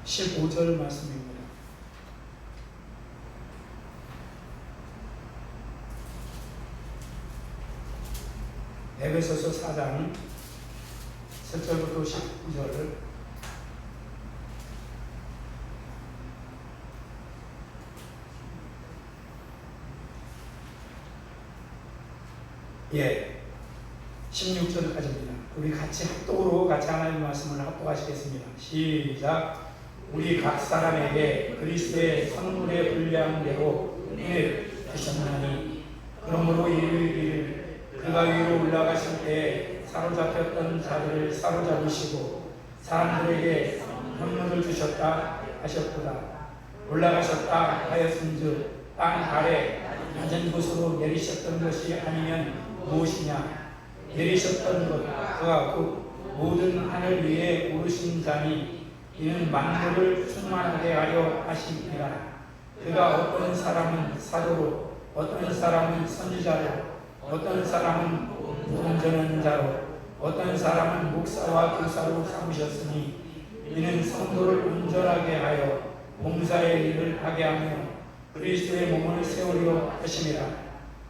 15절 말씀입니다. 에베소서 4장 10절부터 19절. 예, 16절까지입니다. 우리 같이 합독으로 같이 하나님의 말씀을 합독하시겠습니다. 시작. 우리 각 사람에게 그리스도의 선물의 분량대로 은혜를 주셨나니 그러므로 이르기를 그가 위로 올라가실 때 사로잡혔던 자들을 사로잡으시고 사람들에게 선물을 주셨다 하셨도다. 올라가셨다 하였은즉 땅 아래 낮은 곳으로 내리셨던 것이 아니면 무엇이냐. 내리셨던 것 그가 곧 모든 하늘 위에 오르신 자니 이는 만물을 충만하게 하려 하심이라. 그가 어떤 사람은 사도로 어떤 사람은 선지자로 어떤 사람은 온전한 자로 어떤 사람은 목사와 교사로 삼으셨으니 이는 성도를 온전하게 하여 봉사의 일을 하게 하며 그리스도의 몸을 세우려 하심이라.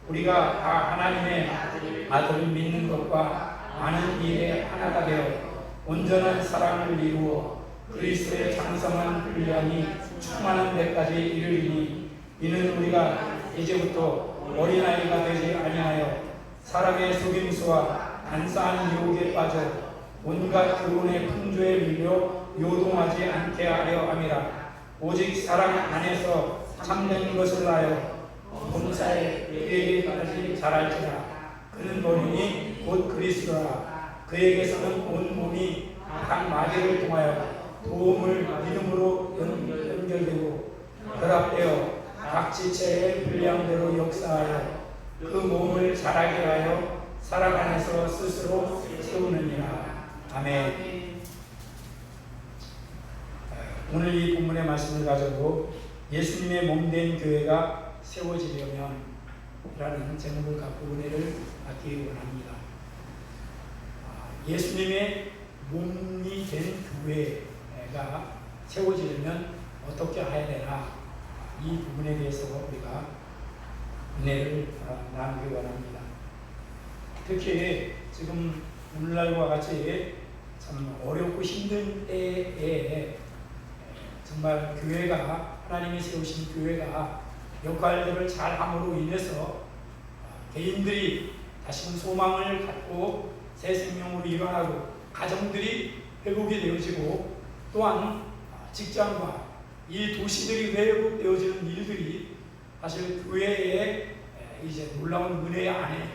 우리가 다 하나님의 아들을 믿는 것과 아는 일에 하나가 되어 온전한 사랑을 이루어 그리스도의 장성한 분량이 충만한 데까지 이르리니 이는 우리가 이제부터 어린아이가 되지 아니하여 사람의 속임수와 간사한 유혹에 빠져 온갖 교훈의 풍조에 밀려 요동하지 않게 하려 함이라. 오직 사랑 안에서 참된 것을 하여 봉사에 그에게까지 자랄지라. 그는 머리니 곧 그리스도라. 그에게서는 온 몸이 각 마디를 통하여 도움을 믿음으로 연결되고 결합되어 각 지체의 분량대로 역사하여 그 몸을 자라게 하여 사랑 안에서 스스로 세우느니라. 아멘. 오늘 이 본문의 말씀을 가지고 예수님의 몸된 교회가 세워지려면 라는 제목을 갖고 은혜를 받기 원합니다. 예수님의 몸이 된 교회가 세워지려면 어떻게 해야 되나, 이 부분에 대해서 우리가 은혜를 나누기 원합니다. 특히 지금 오늘날과 같이 참 어렵고 힘든 때에 정말 교회가, 하나님이 세우신 교회가 역할들을 잘 함으로 인해서 개인들이 다시금 소망을 갖고 새 생명으로 일어나고 가정들이 회복이 되어지고 또한 직장과 이 도시들이 회복되어지는 일들이 사실 교회의 이제 놀라운 은혜 안에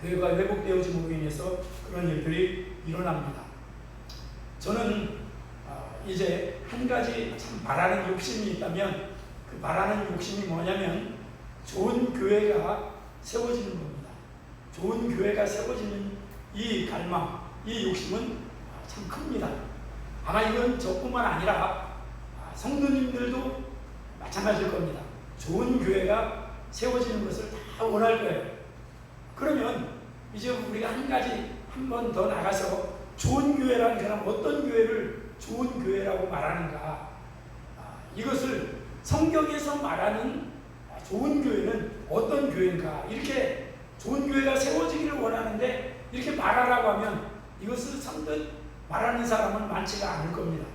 교회가 회복되어짐으로 인해서 그런 일들이 일어납니다. 저는 이제 한 가지 참 바라는 욕심이 있다면 그 바라는 욕심이 뭐냐면 좋은 교회가 세워지는 겁니다. 좋은 교회가 세워지는 이 갈망, 이 욕심은 참 큽니다. 아마 이건 저뿐만 아니라 성도님들도 마찬가지일 겁니다. 좋은 교회가 세워지는 것을 다 원할 거예요. 그러면 이제 우리가 한 가지 한 번 더 나가서 좋은 교회라는 사람, 어떤 교회를 좋은 교회라고 말하는가, 이것을 성경에서 말하는 좋은 교회는 어떤 교회인가, 이렇게 좋은 교회가 세워지기를 원하는데 이렇게 말하라고 하면 이것을 선뜻 말하는 사람은 많지가 않을 겁니다.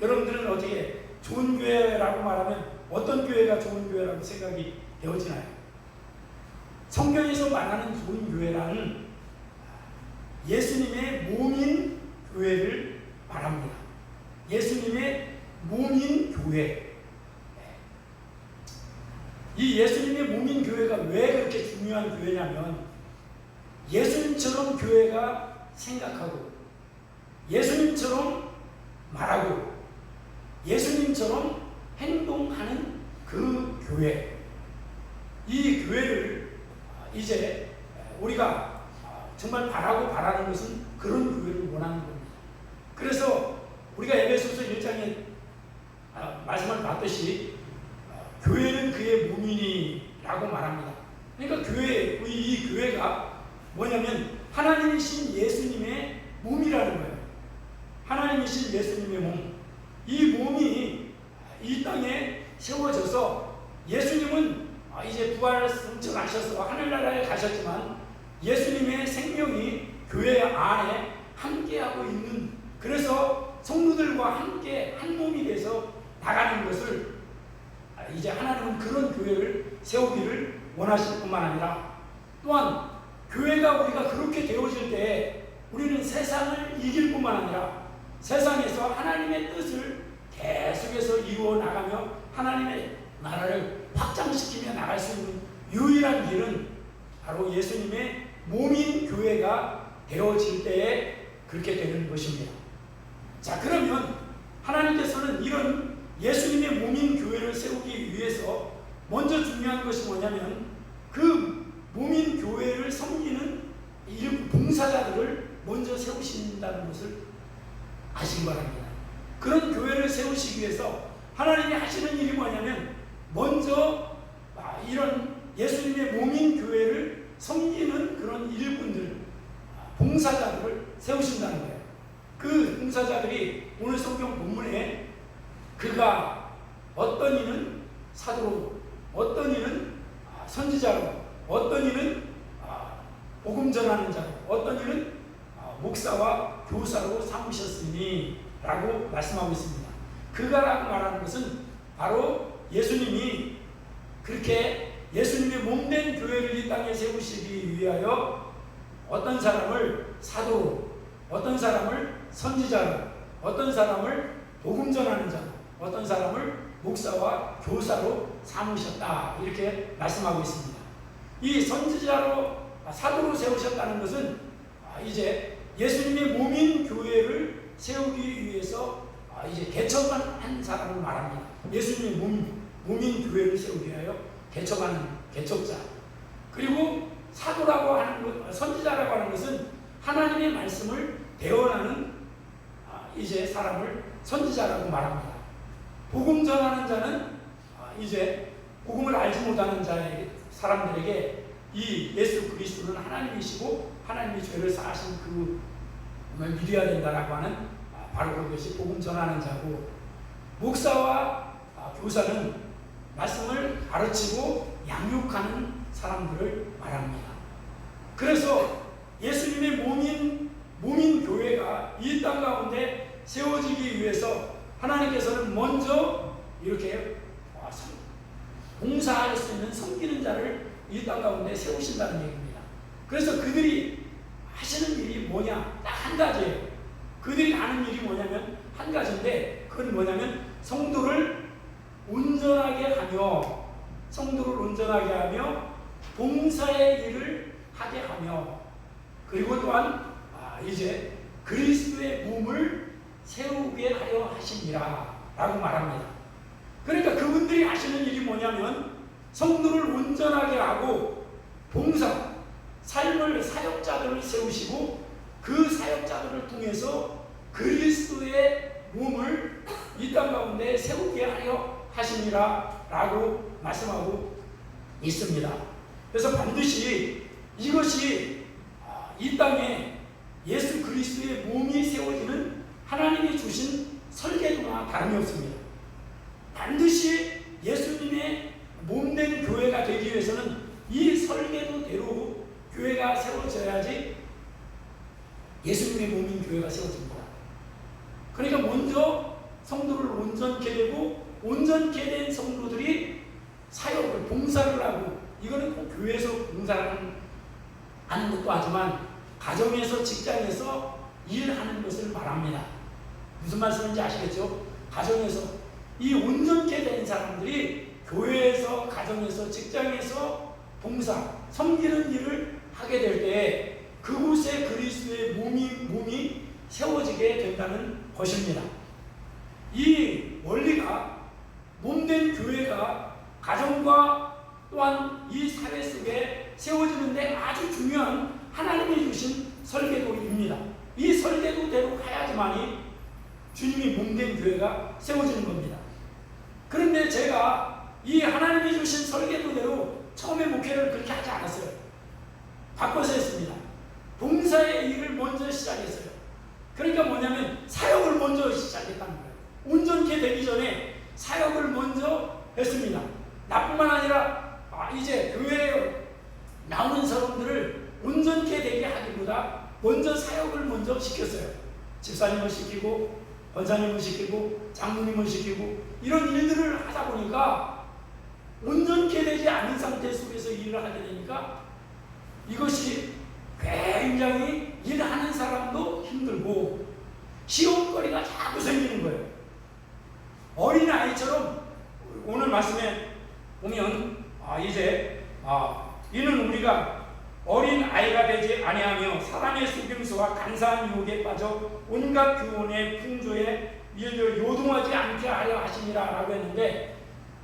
여러분들은 어떻게 좋은 교회라고 말하면 어떤 교회가 좋은 교회라고 생각이 되어지나요? 성경에서 말하는 좋은 교회라는 예수님의 몸인 교회를 말합니다. 예수님의 몸인 교회. 이 예수님의 몸인 교회가 왜 그렇게 중요한 교회냐면 예수님처럼 교회가 생각하고 예수님처럼 말하고 예수님처럼 행동하는 그 교회, 이 교회를 이제 우리가 정말 바라는 것은 그런 교회를 원하는 겁니다. 그래서 우리가 에베소서 1장에 말씀을 봤듯이 교회는 그의 몸이니라고 말합니다. 그러니까 이 교회가 뭐냐면 하나님이신 예수님의 몸이라는 거예요. 하나님이신 예수님의 몸. 이 몸이 이 땅에 세워져서 예수님은 이제 부활 승천하셔서 하늘나라에 가셨지만 예수님의 생명이 교회 안에 함께하고 있는, 그래서 성도들과 함께 한 몸이 돼서 나가는 것을 이제 하나님은 그런 교회를 세우기를 원하실 뿐만 아니라, 또한 교회가 우리가 그렇게 되어질 때 우리는 세상을 이길 뿐만 아니라 세상에서 하나님의 뜻을 계속해서 이루어 나가며 하나님의 나라를 확장시키며 나갈 수 있는 유일한 길은 바로 예수님의 몸인 교회가 되어질 때에 그렇게 되는 것입니다. 자, 그러면 하나님께서는 이런 예수님의 몸인 교회를 세우기 위해서 먼저 중요한 것이 뭐냐면 그 몸인 교회를 섬기는 봉사자들을 먼저 세우신다는 것을 아시기 바랍니다. 그런 교회를 세우시기 위해서 하나님이 하시는 일이 뭐냐면 먼저 이런 예수님의 몸인 교회를 섬기는 그런 일꾼들, 봉사자들을 세우신다는 거예요. 그 봉사자들이 오늘 성경 본문에 그가 어떤 이는 사도로, 어떤 이는 선지자로, 어떤 이는 복음 전하는 자로, 어떤 이는 목사와 교사로 삼으셨으니 라고 말씀하고 있습니다. 그가라고 말하는 것은 바로 예수님이 그렇게 예수님의 몸된 교회를 이 땅에 세우시기 위하여 어떤 사람을 사도로, 어떤 사람을 선지자로, 어떤 사람을 복음 전하는 자로, 어떤 사람을 목사와 교사로 삼으셨다, 이렇게 말씀하고 있습니다. 이 선지자로, 사도로 세우셨다는 것은 이제 예수님의 몸인 교회를 세우기 위해서 이제 개척한 사람을 말합니다. 예수님의 몸인 교회를 세우기 위하여 개척하는 개척자. 그리고 사도라고 하는 것, 선지자라고 하는 것은 하나님의 말씀을 대언하는 이제 사람을 선지자라고 말합니다. 복음 전하는 자는 이제 복음을 알지 못하는 사람들에게 이 예수 그리스도는 하나님이시고 하나님이 죄를 사하신 그 믿어야 된다라고 하는 바로 그것이 복음 전하는 자고, 목사와 교사는 말씀을 가르치고 양육하는 사람들을 말합니다. 그래서 예수님의 몸인 교회가 이 땅 가운데 세워지기 위해서 하나님께서는 먼저 이렇게 봉사할 수 있는 섬기는 자를 이 땅 가운데 세우신다는 얘기입니다. 그래서 그들이 하시는 일이 뭐냐? 딱 한 가지예요. 그들이 하는 일이 뭐냐면 한 가지인데, 그건 뭐냐면 성도를 온전하게 하며, 봉사의 일을 하게 하며, 그리고 또한 이제 그리스도의 몸을 세우게 하려 하심이라 라고 말합니다. 그러니까 그분들이 하시는 일이 뭐냐면 성도를 온전하게 하고 봉사, 삶을, 사역자들을 세우시고 그 사역자들을 통해서 그리스도의 몸을 이 땅 가운데 세우게 하려 하심이라 라고 말씀하고 있습니다. 그래서 반드시 이것이 이 땅에 예수 그리스도의 몸이 세워지는 하나님이 주신 설계도나 다름이 없습니다. 반드시 예수님의 몸된 교회가 되기 위해서는 이 설계도대로 교회가 세워져야지 예수님의 몸인 교회가 세워집니다. 그러니까 먼저 성도를 온전케 되고, 온전케 된 성도들이 사역을, 봉사를 하고, 이거는 꼭 교회에서 봉사를 하는 것도 하지만 가정에서, 직장에서 일하는 것을 말합니다. 무슨 말씀인지 아시겠죠? 가정에서 이 온전케 된 사람들이 교회에서, 가정에서, 직장에서 봉사, 섬기는 일을 하게 될 때 그곳에 그리스도의 몸이 세워지게 된다는 것입니다. 이 원리가 몸된 교회가 가정과 또한 이 사회 속에 세워지는데 아주 중요한 하나님이 주신 설계도입니다. 이 설계도대로 가야지만이 주님이 몸된 교회가 세워지는 겁니다. 그런데 제가 이 하나님이 주신 설계도대로 처음에 목회를 그렇게 하지 않았어요. 바꿔서 했습니다. 봉사의 일을 먼저 시작했어요. 그러니까 뭐냐면 사역을 먼저 시작했다는 거예요. 온전케 했습니다. 나뿐만 아니라 이제 교회에 나오는 사람들을 온전케 되게 하기보다 먼저 사역을 먼저 시켰어요. 집사님을 시키고 권사님을 시키고 장로님을 시키고 이런 일들을 하다 보니까 온전케 되지 않은 상태 속에서 일을 하게 되니까 이것이 굉장히 일하는 사람도 힘들고 시험거리가 자꾸 생기는 거예요. 어린아이처럼 오늘 말씀에 보면 이는 우리가 어린아이가 되지 아니하며 사람의 속임수와 간사한 유혹에 빠져 온갖 교훈의 풍조에 밀려 요동하지 않게 하려 하시니라 라고 했는데,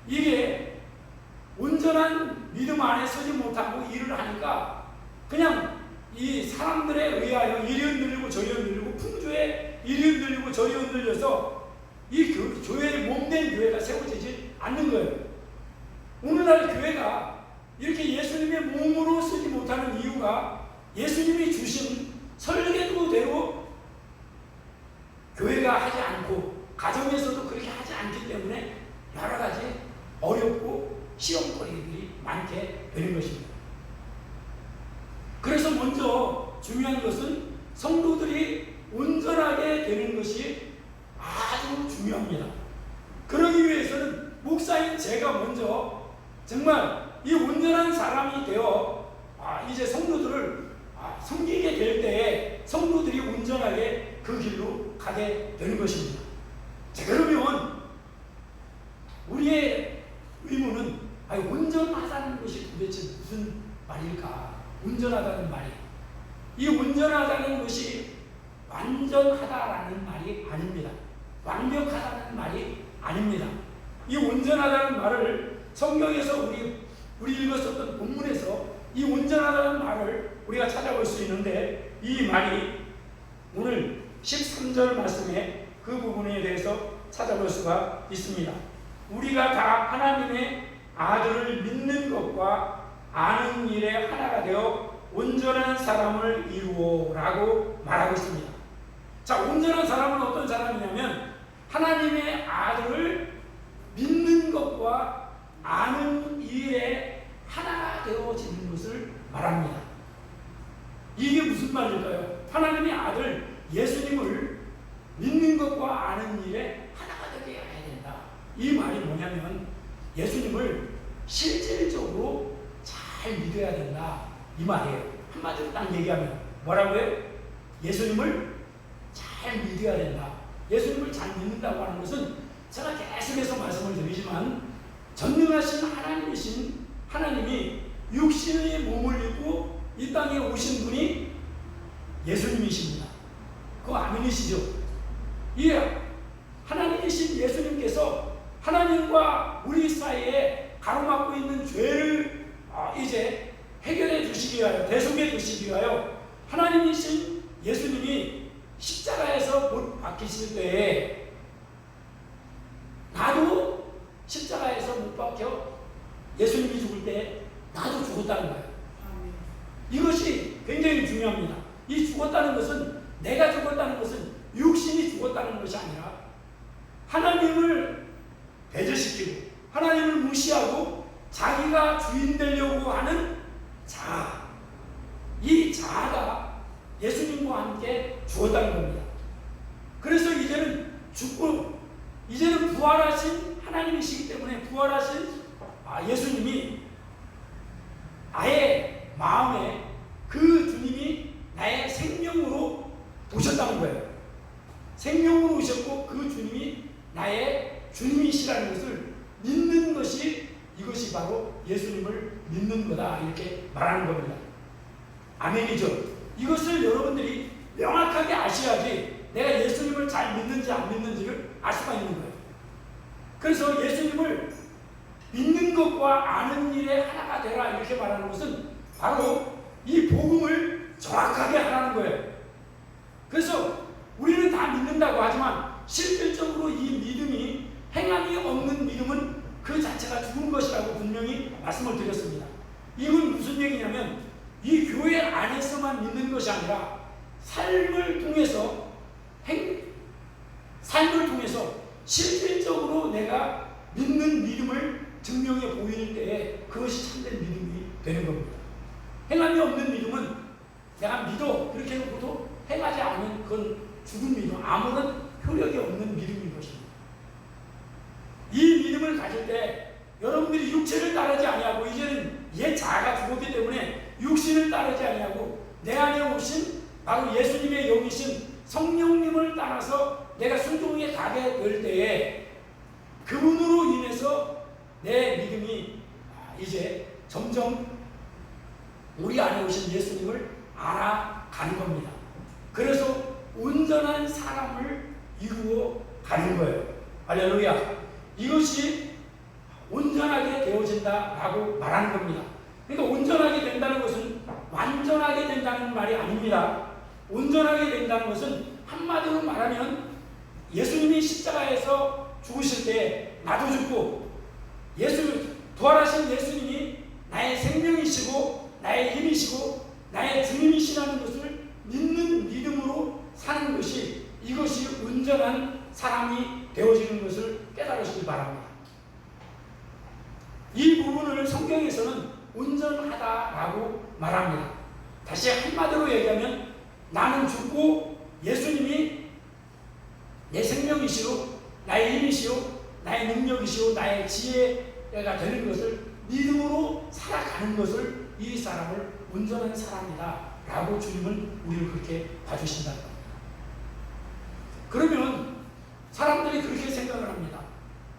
이게 온전한 믿음 안에 서지 못하고 일을 하니까 그냥 이 사람들에 의하여 이리 흔들리고 저리 흔들리고 풍조에 이리 흔들리고 저리 흔들려서 이 교회의 몸된 교회가 세워지지 않는 거예요. 오늘날 교회가 이렇게 예수님의 몸으로 쓰지 못하는 이유가 예수님이 주신 설계도대로 교회가 하지 않고 가정에서도 그렇게 하지 않기 때문에 여러 가지 어렵고 시험거리들이 많게 되는 것입니다. 그래서 먼저 중요한 것은 성도들이 온전하게 되는 것이 아주 중요합니다. 그러기 위해서는 목사인 제가 먼저 정말 이 온전한 사람이 되어 이제 성도들을 섬기게 될 때에 성도들이 온전하게 그 길로 가게 되는 것입니다. 자, 그러면 우리의 의문은 온전하다는 것이 도대체 무슨 말일까? 온전하다는 말이, 이 온전하다는 것이 완전하다라는 말이 아닙니다. 완벽하다는 말이 아닙니다. 이 온전하다는 말을 성경에서 우리 읽었었던 본문에서 이 온전하다는 말을 우리가 찾아볼 수 있는데, 이 말이 오늘 13절 말씀에 그 부분에 대해서 찾아볼 수가 있습니다. 우리가 다 하나님의 아들을 믿는 것과 아는 일에 하나가 되어 온전한 사람을 이루어 라고 말하고 있습니다. 자, 온전한 사람은 어떤 사람이냐면 하나님의 아들을 믿는 것과 아는 일에 하나가 되어지는 것을 말합니다. 이게 무슨 말일까요? 하나님의 아들 예수님을 믿는 것과 아는 일에 하나가 되게 해야 된다. 이 말이 뭐냐면 예수님을 실질적으로 잘 믿어야 된다, 이 말이에요. 한마디로 딱 얘기하면 뭐라고요? 예수님을 잘 믿어야 된다. 예수님을 잘 믿는다고 하는 것은 제가 계속해서 말씀을 드리지만 전능하신 하나님이신 하나님이 육신의 몸을 입고 이 땅에 오신 분이 예수님이십니다. 그거 아멘이시죠? 이 하나님이신 예수님께서 하나님과 우리 사이에 가로막고 있는 죄를 이제 해결해 주시기 위하여, 대속해 주시기 위하여 하나님이신 예수님이 십자가에서 못 박히실 때에 나도 십자가에서 못 박혀 예수님이 죽을 때 나도 죽었다는 거예요. 이것이 굉장히 중요합니다. 이 죽었다는 것은, 내가 죽었다는 것은 육신이 죽었다는 것이 아니라 하나님을 배제시키고 하나님을 무시하고 자기가 주인 되려고 하는 자아, 이 자아가 예수님과 함께 죽었다는 겁니다. 그래서 이제는 죽고 이제는 부활하신 하나님이시기 때문에 부활하신 예수님이 나의 마음에 그 주님이 나의 생명으로 오셨다는 거예요. 생명으로 오셨고 그 주님이 나의 주님이시라는 것을 믿는 것이, 이것이 바로 예수님을 믿는 거다, 이렇게 말하는 겁니다. 아멘이죠? 이것을 여러분들이 명확하게 아셔야지 내가 예수님을 잘 믿는지 안 믿는지를 알 수가 있는 거예요. 그래서 예수님을 믿는 것과 아는 일에 하나가 되라, 이렇게 말하는 것은 바로 이 복음을 정확하게 하라는 거예요. 그래서 우리는 다 믿는다고 하지만 실질적으로 이 믿음이 행함이 없는 믿음은 그 자체가 죽은 것이라고 분명히 말씀을 드렸습니다. 이건 무슨 얘기냐면 이 교회 안에서만 믿는 것이 아니라 삶을 통해서 실질적으로 내가 믿는 믿음을 증명해 보일 때에 그것이 참된 믿음이 되는 겁니다. 행함이 없는 믿음은 내가 믿어 그렇게 해놓고도 행하지 않으면 그건 죽은 믿음, 아무런 효력이 없는 믿음인 것입니다. 이 믿음을 가질 때 여러분들이 육체를 따르지 아니하고, 이제는 옛 자아가 죽었기 때문에 육신을 따르지 아니하고 내 안에 오신 바로 예수님의 영이신 성령님을 따라서 내가 순종에 가게 될 때에 그분으로 인해서 내 믿음이 이제 점점 우리 안에 오신 예수님을 알아가는 겁니다. 그래서 온전한 사람을 이루어 가는 거예요. 할렐루야. 이것이 온전하게 되어진다라고 말하는 겁니다. 그러니까 온전하게 된다는 것은 완전하게 된다는 말이 아닙니다. 온전하게 된다는 것은 한마디로 말하면 예수님이 십자가에서 죽으실 때 나도 죽고, 부활하신 예수님이 나의 생명이시고 나의 힘이시고 나의 주님이시라는 것을 믿는 믿음으로 사는 것이, 이것이 온전한 사람이 되어지는 것을 깨달으시기 바랍니다. 이 부분을 성경에서는 온전하다라고 말합니다. 다시 한마디로 얘기하면 나는 죽고 예수님이 내 생명이시오, 나의 힘이시오, 나의 능력이시오, 나의 지혜가 되는 것을 믿음으로 살아가는 것을, 이 사람을 온전한 사람이다 라고 주님은 우리를 그렇게 봐주신다는 겁니다. 그러면 사람들이 그렇게 생각을 합니다.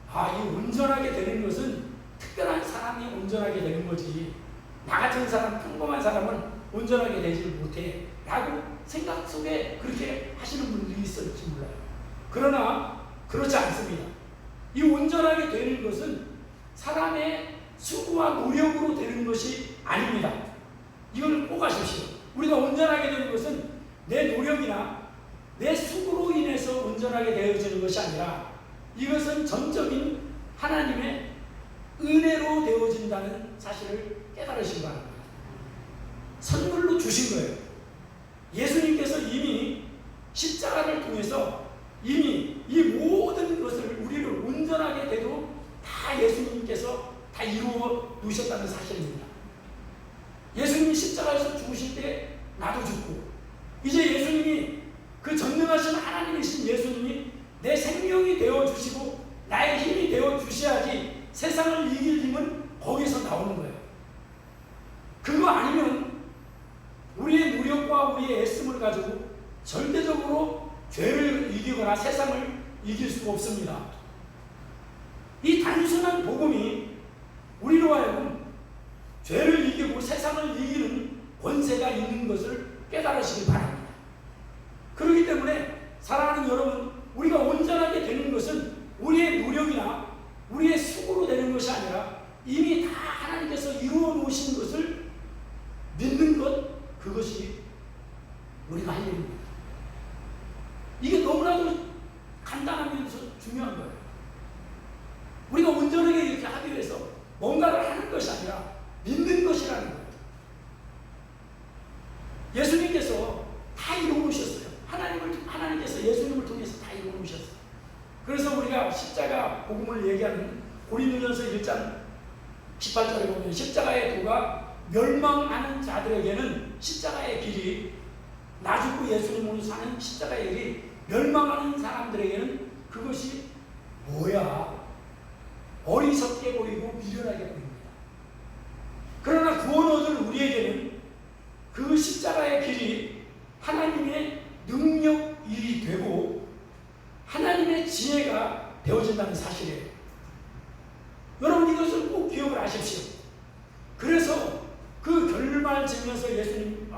이 온전하게 되는 것은 특별한 사람이 온전하게 되는 거지, 나 같은 사람, 평범한 사람은 온전하게 되지 못해 라고 생각 속에 그렇게 하시는 분들이 있을지 몰라요. 그러나 그렇지 않습니다. 이 온전하게 되는 것은 사람의 수고와 노력으로 되는 것이 아닙니다. 이걸 꼭 아십시오. 우리가 온전하게 되는 것은 내 노력이나 내 수고로 인해서 온전하게 되어지는 것이 아니라, 이것은 전적인 하나님의 은혜로 되어진다는 사실을 깨달으시기 바랍니다. 선물로 주신 거예요. 예수님께서 이미 십자가를 통해서 이미 이 모든 것을 우리를 온전하게 되도록 다 예수님께서 다 이루어 놓으셨다는 사실입니다. 예수님이 십자가에서 죽으실 때 나도 죽고, 이제 예수님이 그 전능하신 하나님이신 예수님이 내 생명이 되어주시고 나의 힘이 되어주셔야지 세상을 이길 힘은 거기서 나오는 거예요. 그거 아니면 우리의 노력과 우리의 애씀을 가지고 절대적으로 죄를 이기거나 세상을 이길 수가 없습니다. 이 단순한 복음이 우리로 하여금 죄를 이기고 세상을 이기는 권세가 있는 것을 깨달으시기 바랍니다. 그렇기 때문에 사랑하는 여러분, 우리가 온전하게 되는 것은 우리의 노력이나 우리의 수고로 되는 것이 아니라 이미 다 하나님께서 이루어 놓으신 것을 믿는 것, 그것이 우리가 할 일입니다. 이게 너무나도 간단하면서 중요한 거예요. 우리가 온전하게 이렇게 하기 위해서 뭔가를 하는 것이 아니라 믿는 것이라는 거예요. 예수님께서 다 이루어 놓으셨어요. 하나님께서 예수님을 통해서 다 이루어 놓으셨어요. 그래서 우리가 십자가 복음을 얘기하는 고린도전서 1장 18절에 보면 십자가의 도가 멸망하는 자들에게는 십자가의 길이, 나 죽고 예수님으로 사는 십자가의 길이 멸망하는 사람들에게는 그것이 뭐야? 어리석게 보이고 미련하게 보입니다. 그러나 구원 얻을 우리에게는 그 십자가의 길이 하나님의 능력 일이 되고 하나님의 지혜가 되어진다는 사실이에요. 여러분, 이것을 꼭 기억을 하십시오. 그래서 그 결말지면서 예수님,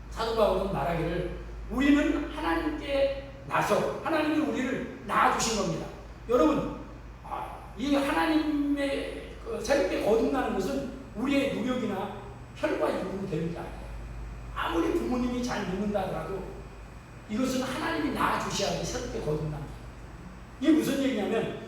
사도 바울은 말하기를 우리는 하나님께 나서 하나님이 우리를 낳아주신 겁니다. 여러분, 이 하나님의 새롭게 거듭나는 것은 우리의 노력이나 혈과 육으로 되는 게 아니에요. 아무리 부모님이 잘 믿는다 하더라도 이것은 하나님이 낳아주셔야지 새롭게 거듭납니다. 이게 무슨 얘기냐면,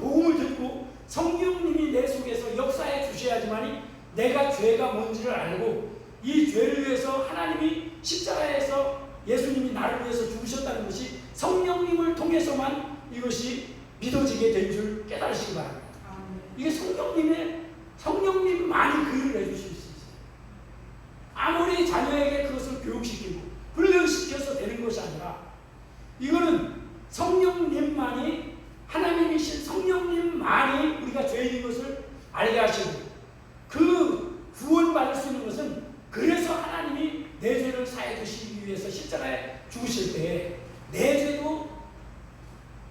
복음을 듣고 성령님이 내 속에서 역사해 주셔야지만이 내가 죄가 뭔지를 알고 이 죄를 위해서 하나님이 십자가에서 예수님이 나를 위해서 죽으셨다는 것이 성령님을 통해서만 이것이 믿어지게 된 줄 깨달으시기 바랍니다. 이게 성령님만이 그 일을 해주실 수 있어요. 아무리 자녀에게 그것을 교육시키고 훈련시켜서 되는 것이 아니라 이거는 성령님만이, 하나님이신 성령님만이 우리가 죄인인 것을 알게 하시고, 그 구원받을 수 있는 것은 그래서 하나님이 내 죄를 사해 주시기 위해서 십자가에 죽으실 때 내 죄도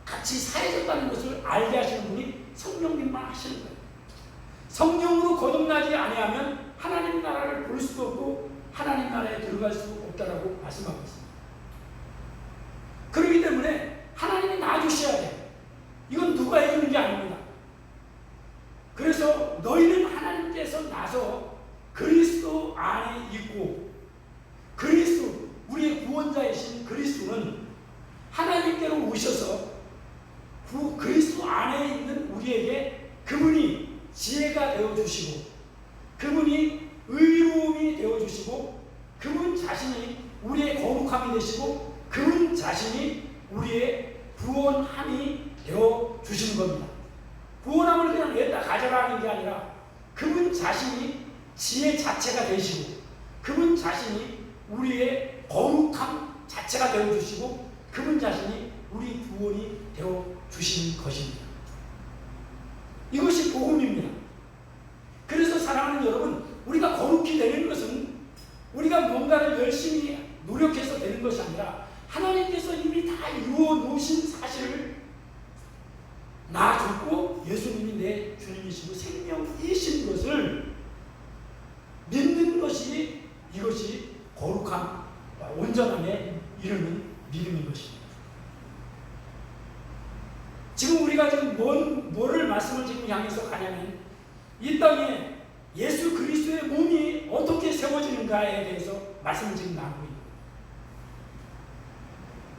같이 사해졌다는 것을 알게 하시는 분이 성령님만 하시는 거예요. 성령으로 거듭나지 아니하면 하나님 나라를 볼 수도 없고 하나님 나라에 들어갈 수 없다라고 말씀하고 있습니다. 그렇기 때문에 하나님이 낳아주셔야 돼요. 이건 누가 해주는 게 아닙니다. 그래서 너희는 하나님께서 나서 그리스도 안에 있고, 그리스도, 우리의 구원자이신 그리스도는 하나님께로 오셔서 그 그리스도 안에 있는 우리에게 그분이 지혜가 되어주시고, 그분이 의로움이 되어주시고, 그분 자신이 우리의 거룩함이 되시고, 그분 자신이 우리의 구원함이 되어주시는 겁니다. 구원함을 그냥 냈다 가져가는 게 아니라 그분 자신이 지혜 자체가 되시고, 그분 자신이 우리의 거룩함 자체가 되어주시고, 그분 자신이 우리 구원이 되어주시는 것입니다. 이것이 복음입니다. 그래서 사랑하는 여러분, 우리가 거룩히 되는 것은 우리가 뭔가를 열심히 노력해서 되는 것이 아니라 하나님께서 이미 다 이루어 놓으신 사실을 나 죽고 예수님이 내 주님이시고 생명이신 것을 믿는 것이, 이것이 거룩함, 온전함에 이르는 믿음인 것입니다. 지금 우리가 지금 뭐를 말씀을 지금 향해서 가냐면, 이 땅에 예수 그리스도의 몸이 어떻게 세워지는가에 대해서 말씀을 지금 나누고 있는 거예요.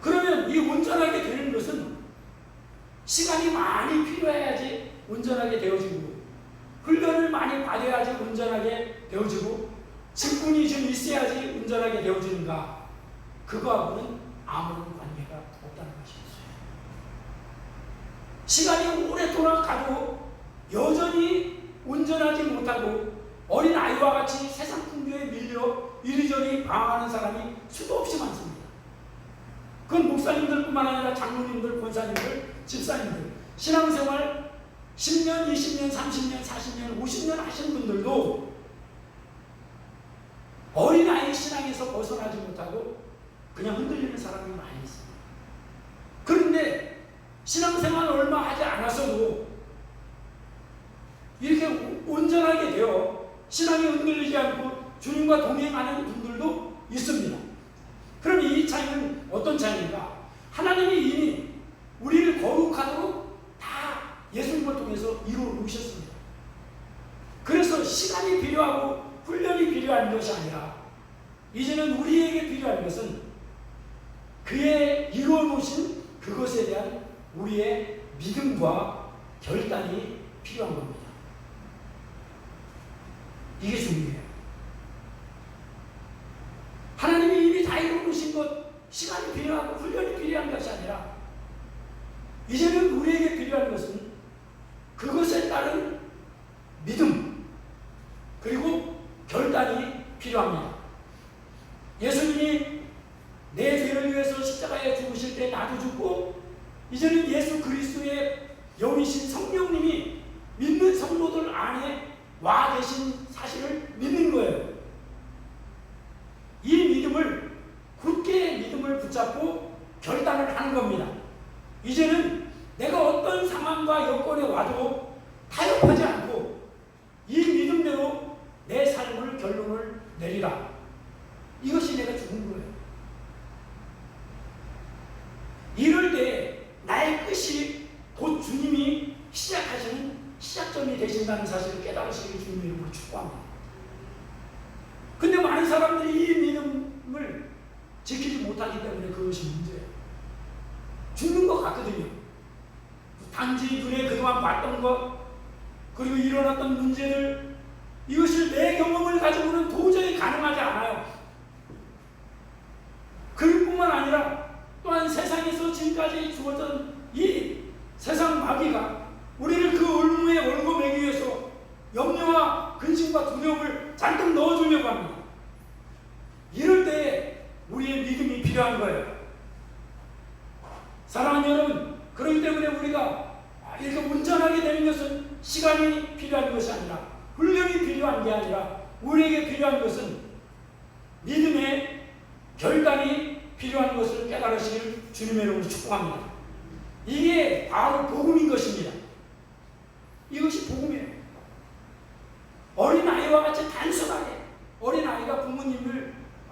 그러면 이 온전하게 되는 것은 시간이 많이 필요해야지 온전하게 되어지고, 훈련을 많이 받아야지 온전하게 되어지고, 직분이 좀 있어야지 온전하게 되어지는가? 그거하고는 아무런 관계가 없다는 것입니다. 시간이 오랫동안 가도 여전히 온전하지 못하고 어린 아이와 같이 세상 풍조에 밀려 이리저리 방황하는 사람이 수도 없이 많습니다. 그건 목사님들뿐만 아니라 장로님들, 권사님들, 집사님들, 신앙생활 10년, 20년, 30년, 40년, 50년 하신 분들도 어린아이 신앙에서 벗어나지 못하고 그냥 흔들리는 사람이 많이 있습니다. 그런데 신앙생활 얼마 하지 않았어도 이렇게 온전하게 되어 신앙이 흔들리지 않고 주님과 동행하는 분들도 있습니다. 그럼 이 차이는 어떤 차이인가? 하나님이 이미 우리를 거룩하도록 다 예수님을 통해서 이루어 놓으셨습니다. 그래서 시간이 필요하고 훈련이 필요한 것이 아니라 이제는 우리에게 필요한 것은 그의 이루어 놓으신 그것에 대한 우리의 믿음과 결단이 필요한 겁니다. 이게 중요해요. 하나님이 이미 다 이루어 놓으신 것, 시간이 필요하고 훈련이 필요한 것이 아니라 이제는 우리에게 필요한 것은 그것에 따른 믿음 그리고 결단이 필요합니다. 예수님이 내 죄를 위해서 십자가에 죽으실 때 나도 죽고, 이제는 예수 그리스도의 영이신 성령님이 믿는 성도들 안에 와 계신 사실을 믿는 거예요. 이 믿음을, 굳게 믿음을 붙잡고 결단을 하는 겁니다. 이제는 내가 어떤 상황과 여건에 와도 타협하지 않고 이 믿음대로 내 삶을 결론을 내리라. 이것이 내가 죽은 거예요. 이럴 때 나의 끝이 곧 주님이 시작하시는 시작점이 되신다는 사실을 깨달으시길 주님의 이름으로 축복합니다. 근데 많은 사람들이 이 믿음을 지키지 못하기 때문에 그것이 문제예요. 죽는 것 같거든요. 단지 눈에 그동안 봤던 것, 그리고 일어났던 문제들, 이것을 내 경험을 가지고는 도저히 가능하지 않아요. 그럴 뿐만 아니라 또한 세상에서 지금까지 주어진 이 세상 마귀가 우리를 그 올무에 올고 매기 위해서 염려와 근심과 두려움을 잔뜩 넣어주려고 합니다. 이럴 때 우리의 믿음이 필요한 거예요. 사랑하는 여러분, 그렇기 때문에 우리가 이렇게 운전하게 되는 것은 시간이 필요한 것이 아니라, 훈련이 필요한 게 아니라, 우리에게 필요한 것은 믿음의 결단이 필요한 것을 깨달으시길 주님의 이름으로 축복합니다. 이게 바로 복음인 것입니다. 이것이 복음이에요. 어린아이와 같이 단순하게, 어린아이가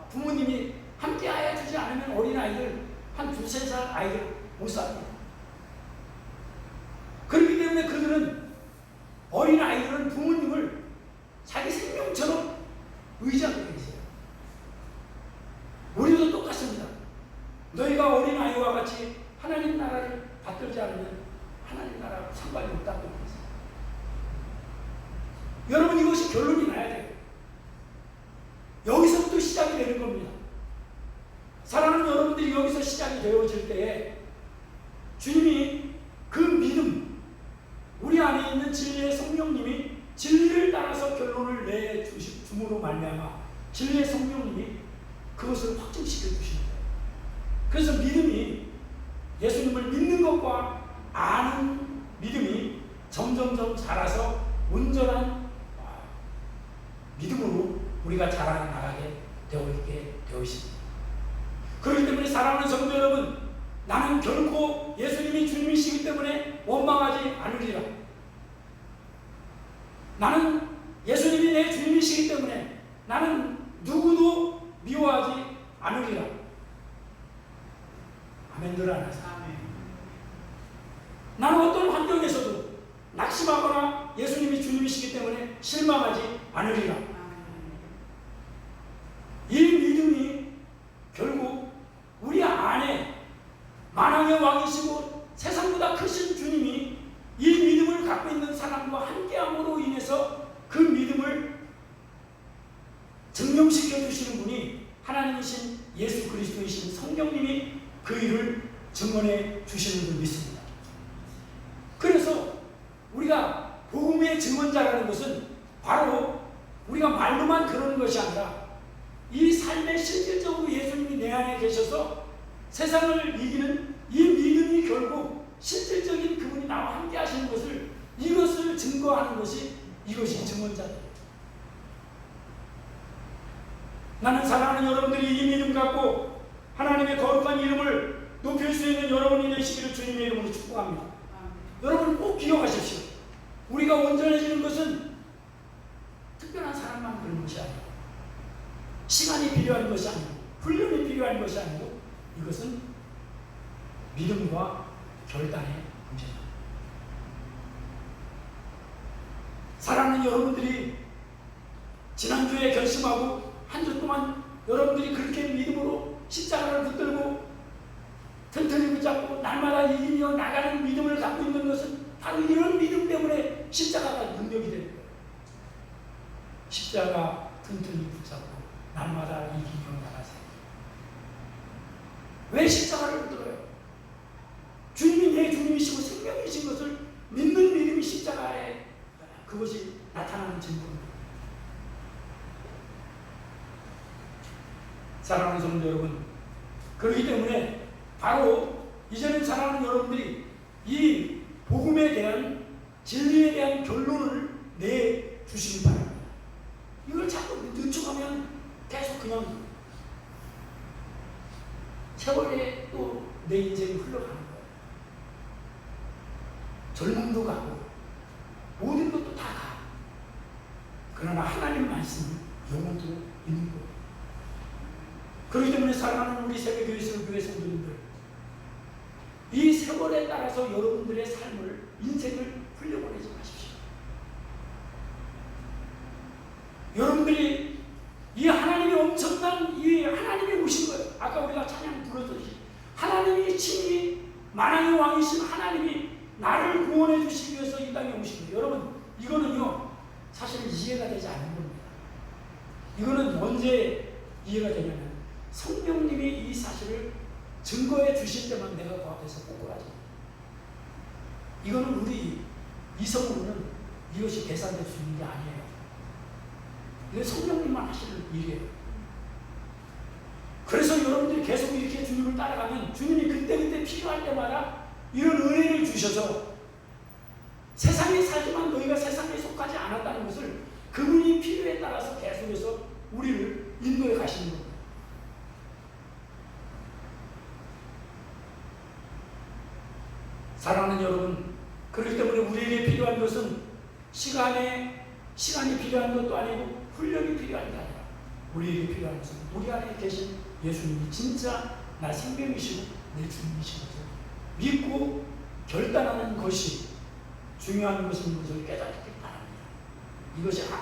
부모님이 함께 하여 주지 않으면 어린아이들 한 2-3살 아이들 못 삽니다. 그렇기 때문에 그들은, 어린아이들은 부모님을 자기 생명처럼 의지하고 계세요. 우리도 똑같습니다. 너희가 어린아이와 같이 하나님 나라를 받들지 않으면 하나님 나라와 상관이 없다고 그랬어요. 여러분, 이것이 결론이 나야 돼요. 여기서부터 시작이 되는 겁니다. 사랑하는 여러분들이 여기서 시작이 되어질 때에 주님이 그 믿음, 우리 안에 있는 진리의 성령님이 진리를 따라서 결론을 내주므로 말미암아 진리의 성령님이 그것을 확증시켜 주시는 거예요. 그래서 믿음이, 예수님을 믿는 것과 아는 믿음이 점점점 자라서 온전한 믿음으로 우리가 자라 나가게 되어 있게 되어 있습니다. 그렇기 때문에 사랑하는 성도 여러분, 나는 결코 예수님이 주님이시기 때문에 원망하지 않으리라. 나는 예수님이 내 주님이시기 때문에 나는 누구도 미워하지 않으리라. 아멘들 안 하세요? 나는 어떤 환경에서도 낙심하거나 예수님이 주님이시기 때문에 실망하지 않으리라. 이 믿음이 결국 우리 안에 만왕의 왕이시고 세상보다 크신 주님이 이 믿음을 갖고 있는 사람과 함께함으로 인해서 그 믿음을 증명시켜 주시는 분이 하나님이신 예수 그리스도이신 성령님이 그 일을 증언해 주시는 줄 믿습니다. 그래서 우리가 복음의 증언자라는 것은 바로 우리가 말로만 그러는 것이 아니라 이 삶에 실질적으로 예수님이 내 안에 계셔서 세상을 이기는 이 믿음이 결국 실질적인 그분이 나와 함께 하시는 것을, 이것을 증거하는 것이, 이것이 증언자들이에요. 나는 사랑하는 여러분들이 이 믿음 갖고 하나님의 거룩한 이름을 높일 수 있는 여러분이 되시기를 주님의 이름으로 축복합니다. 여러분 꼭 기억하십시오. 우리가 온전해지는 것은 특별한 사람만 그런 것이 아니고, 시간이 필요한 것이 아니고, 훈련이 필요한 것이 아니고, 이것은 믿음과 결단의 문제다. 사랑하는 여러분들이 지난주에 결심하고 한 주 동안 여러분들이 그렇게 믿음으로 십자가를 붙들고 튼튼히 붙잡고 날마다 이기며 나가는 믿음을 갖고 있는 것은 바로 이런 믿음 때문에 십자가가 능력이 되는 거예요. 십자가 튼튼히 붙잡고 날마다 이기며 나가세요. 왜 십자가를 붙들어요? 주님이 내 주님이시고 생명이신 것을 믿는 믿음이 십자가에 그것이 나타나는 증거입니다. 사랑하는 성도 여러분, 그렇기 때문에 바로 이제는 사랑하는 여러분들이 이 복음에 대한, 진리에 대한 결론을 내주시기 바랍니다. 이걸 자꾸 늦춰가면 계속 그냥 세월에 또 내 인생이 흘러가는 거예요. 젊음도 가고 모든 것도 다 가. 그러나 하나님 말씀은 영원토 있는 거예요. 그렇기 때문에 사랑하는 우리 새벽교회 교회 성도님들, 이 세월에 따라서 여러분들의 삶을, 인생을 흘려보내지 마십시오. 여러분들이 이 하나님이 엄청난, 이 하나님이 오신 거예요. 아까 우리가 찬양 불렀듯이 하나님이 친히 만왕의 왕이신 하나님이 나를 구원해 주시기 위해서 이 땅에 오신 거예요. 여러분, 이거는요 사실 이해가 되지 않는 겁니다. 이거는 언제 이해가 되냐면 성령님이 이 사실을 증거해 주실 때만 내가 그 앞에서 꼬꾸라집니다. 이거는 우리 이성으로는 이것이 계산될 수 있는 게 아니에요. 이건 성령님만 하시는 일이에요. 그래서 여러분들이 계속 이렇게 주님을 따라가면 주님이 그때그때 필요할 때마다 이런 은혜를 주셔서 세상에 살지만 너희가 세상에 속하지 않았다는 것을 그분이 필요에 따라서 계속해서 우리를 인도해 가시는 겁니다. 사랑하는 여러분, 그렇기 때문에 우리에게 필요한 것은 시간이 필요한 것도 아니고 훈련이 필요한 게 아니라 우리에게 필요한 것은 우리 안에 계신 예수님이 진짜 나 생명이시고 내 주님이신 것을 믿고 결단하는 것이 중요한 것인 것을 깨닫기 바랍니다. 이것이 참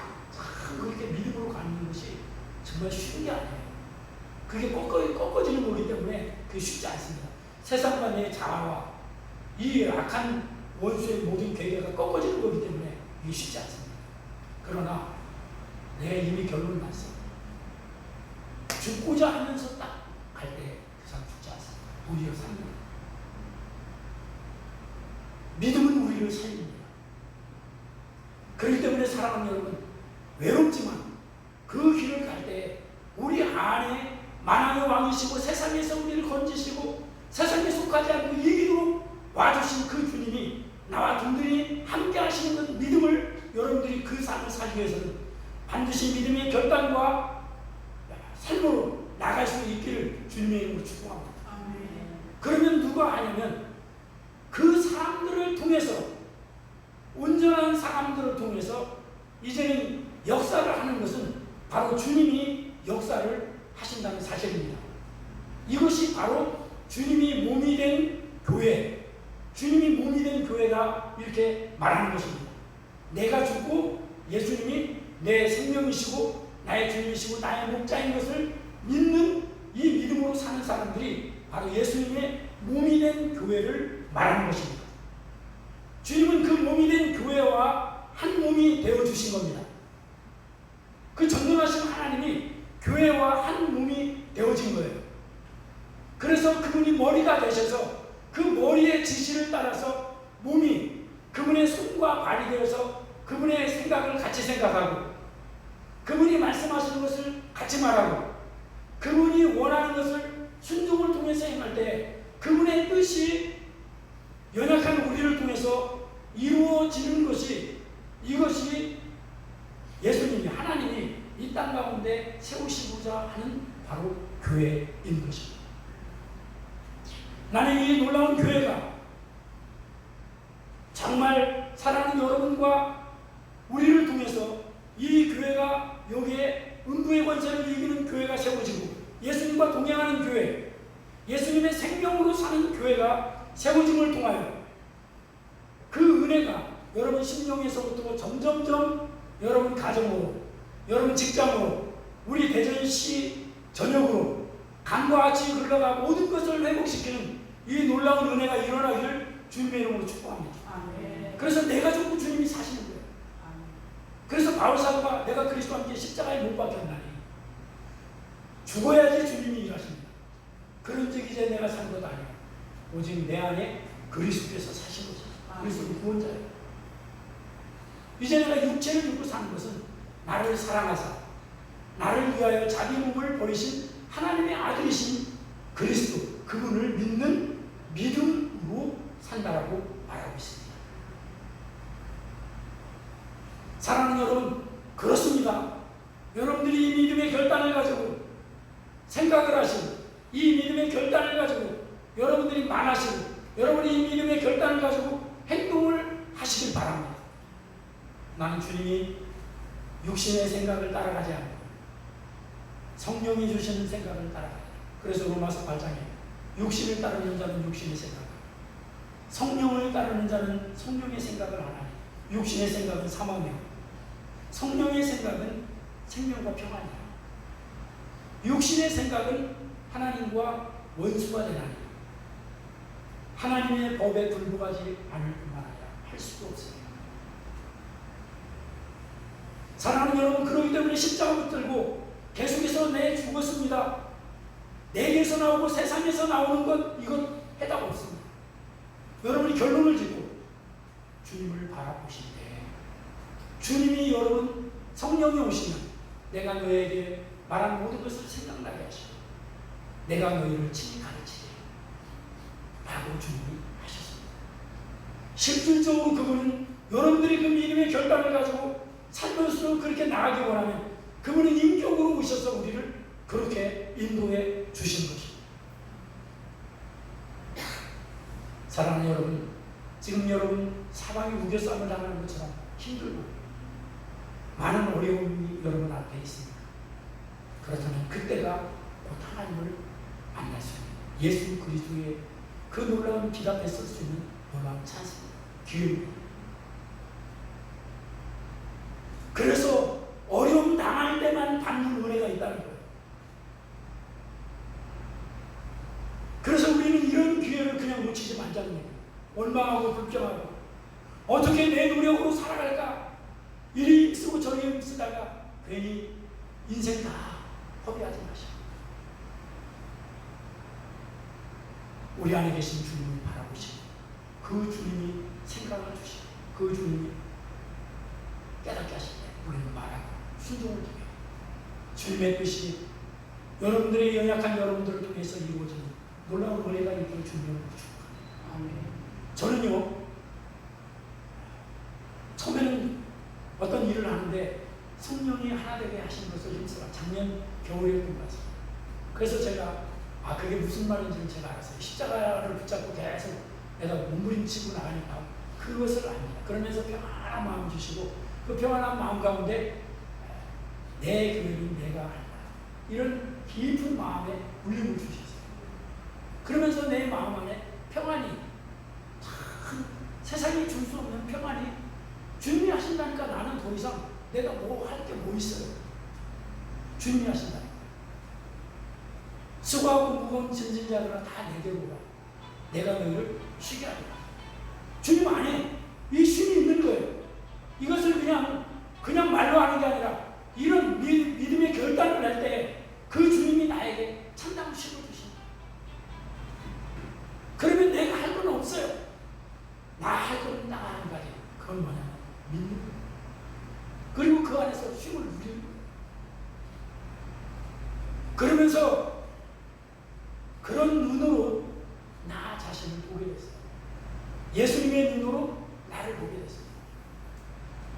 그렇게 믿음으로 가는 것이 정말 쉬운 게 아니에요. 그게 꺾어지는 거기 때문에 그게 쉽지 않습니다. 세상과 내 자아와 이 악한 원수의 모든 계획가 꺾어지는 거기 때문에 이게 쉽지 않습니다. 그러나 내가 이미 결론을 났어. 죽고자 하면서 딱 갈 때 그 사람 죽지 않습니다. 우리를 삽니다. 믿음은 우리를 살립니다. 그렇기 때문에 사랑하는 여러분, 외롭지만 그 길을 갈 때 우리 안에 만왕의 왕이시고 세상에서 우리를 건지시고 세상에 속하지 않고 이 길로 와주신 그 주님이 나와 든든히 함께 하시는 그 믿음을 여러분들이 그 삶을 살기 위해서는 반드시 믿음의 결단과 삶으로 나갈 수 있기를 주님의 이름으로 축복합니다. 그러면 누가 하냐면 그 사람들을 통해서, 온전한 사람들을 통해서 이제는 역사를 하는 것은 바로 주님이 역사를 하신다는 사실입니다. 이것이 바로 주님이 몸이 된 교회, 주님이 몸이 된 교회가 이렇게 말하는 것입니다. 내가 죽고 예수님이 내 생명이시고 나의 주님이시고 나의 목자인 것을 믿는 이 믿음으로 사는 사람들이 바로 예수님의 몸이 된 교회를 말하는 것입니다. 주님은 그 몸이 된 교회와 한 몸이 되어주신 겁니다. 그 전능하신 하나님이 교회와 한 몸이 되어진 거예요. 그래서 그분이 머리가 되셔서 그 머리의 지시를 따라서 몸이 그분의 손과 발이 되어서 그분의 생각을 같이 생각하고 그분이 말씀하시는 것을 같이 말하고 그분이 원하는 것을 순종을 통해서 행할 때 그분의 뜻이 연약한 우리를 통해서 이루어지는 것이, 이것이 예수님이, 하나님이 이 땅 가운데 세우시고자 하는 바로 교회인 것입니다. 나는 이 놀라운 교회가 정말 사랑하는 여러분과 우리를 통해서 이 교회가 여기에 음부의 권세를 이기는 교회가 세워지고 예수님과 동행하는 교회, 예수님의 생명으로 사는 교회가 세워짐을 통하여 그 은혜가 여러분 심령에서부터 점점점 여러분 가정으로, 여러분 직장으로, 우리 대전시 전역으로 강과 같이 흘러가 모든 것을 회복시키는 이 놀라운 은혜가 일어나기를 주님의 이름으로 축복합니다. 그래서 내가 죽고 주님이 사시는 거예요. 그래서 바울사도가 내가 그리스도와 함께 십자가에 못 박혔나니 죽어야지 주님이 일하십니다. 그런즉 이제 내가 산 것 아니야. 오직 내 안에 그리스도께서 사신 거죠. 그리스도 구원자예요. 이제 내가 육체를 입고 사는 것은 나를 사랑하사 나를 위하여 자기 몸을 버리신 하나님의 아들이신 그리스도, 그분을 믿는 믿음으로 산다라고 말하고 있습니다. 사랑하는 여러분, 그렇습니다. 여러분들이 이 믿음의 결단을 가지고 생각을 하시고 이 믿음의 결단을 가지고 여러분들이 말하시고 여러분이 이 믿음의 결단을 가지고 행동을 하시길 바랍니다. 나는 주님이 육신의 생각을 따라가지 않고 성령이 주시는 생각을 따라가요. 그래서 로마서 8장에 육신을 따르는 자는 육신의 생각을, 성령을 따르는 자는 성령의 생각을 하나니 육신의 생각은 사망이요 성령의 생각은 생명과 평안이요 육신의 생각은 하나님과 원수가 되나니 하나님의 법에 불복하지 않을 뿐만 아니라 할 수도 없습니다. 사랑하는 여러분, 그렇기 때문에 십자가 붙들고 계속해서 내 죽었습니다. 내게서 나오고 세상에서 나오는 것 이건 해답 없습니다. 여러분이 결론을 짓고 주님을 바라보실 때 주님이 여러분 성령이 오시면 내가 너에게 말한 모든 것을 생각나게 하시고 내가 너희를 친히 가르치리 라고 주님이 하셨습니다. 실질적으로 그분은 여러분들이 그 믿음의 결단을 가지고 살면서 그렇게 나가기 원하면 그분은 인격으로 오셔서 우리를 그렇게 인도해 주신 것입니다. 사랑하는 여러분, 지금 여러분 사방이 우겨싸움을 당하는 것처럼 힘들고 많은 어려움이 여러분 앞에 있습니다. 그렇다면 그때가 곧 하나님을 만날 수 있는 예수 그리스도의 그 놀라운 길 앞에 설 수 있는 놀라운 찬스입니다. 기회입니다. 그래서 어려움 당할 때만 받는 은혜가 있다는 거예요. 그래서 우리는 이런 기회를 그냥 놓치지 말자는 거예요. 원망하고 불평하고 어떻게 내 노력으로 살아갈까? 이리 쓰고 저리 쓰다가 괜히 인생 다 허비하지 마시고 우리 안에 계신 주님을 바라보시고 그 주님이 생각을 주시고 그 주님이 깨닫게 하실 때 우리는 말하고 순종을 통해 주님의 뜻이 여러분들의 연약한 여러분들을 통해서 이루어지는 놀라운 은혜가 있기를 주님을 축복합니다. 저는요 처음에는 어떤 일을 하는데 성령이 하나 되게 하신 것을 힘쓰라 작년 겨울에 봤습니다. 그래서 제가 그게 무슨 말인지를 제가 알았어요. 십자가를 붙잡고 계속 내가 몸부림치고 나가니까 그것을 압니다. 그러면서 평안한 마음 주시고 그 평안한 마음 가운데 내 교회는 내가 한다. 이런 깊은 마음에 울림을 주셨어요. 그러면서 내 마음 안에 평안이 참 세상이 줄 수 없는 평안이 주님이 하신다니까 나는 더 이상 내가 뭐 할 게 뭐 있어요. 주님이 하신다니까. 수고하고 무거운 짐진 자들아 다 내게로 오라. 내가 너희를 쉬게 하리라. 주님 안에 이 쉼이 있는 거예요. 이것을 그냥 말로 하는 게 아니라 이런 믿음의 결단을 할 때 그 주님이 나에게 참다운 쉼을 주신다. 그러면 내가 할 건 없어요. 나 할 건 나 하는 거지. 그건 뭐냐면 믿는 거예요. 그리고 그 안에서 쉼을 누리는 거예요. 그러면서 그런 눈으로 나 자신을 보게 됐어요. 예수님의 눈으로 나를 보게 됐어요.